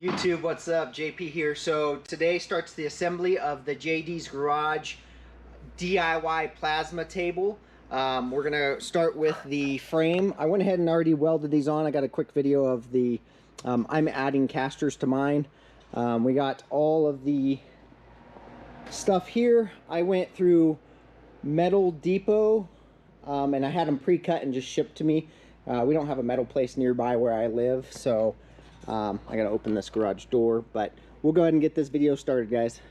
YouTube, what's up? JP here. So today starts the assembly of the JD's Garage DIY plasma table. We're gonna start with the frame. I went ahead and already welded these on. I got a quick video of the, I'm adding casters to mine. We got all of the stuff here. I went through Metal Depot and I had them pre-cut and just shipped to me. We don't have a metal place nearby where I live, so I gotta open this garage door, but we'll go ahead and get this video started, guys.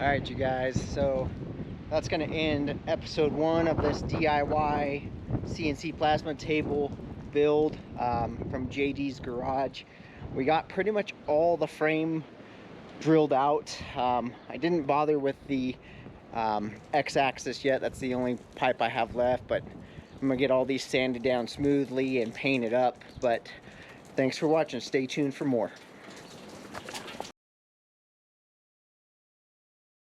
All right, you guys, so that's going to end episode 1 of this DIY CNC plasma table build from JD's Garage. We got pretty much all the frame drilled out. I didn't bother with the X-axis yet. That's the only pipe I have left, but I'm gonna get all these sanded down smoothly and painted up. But thanks for watching. Stay tuned for more.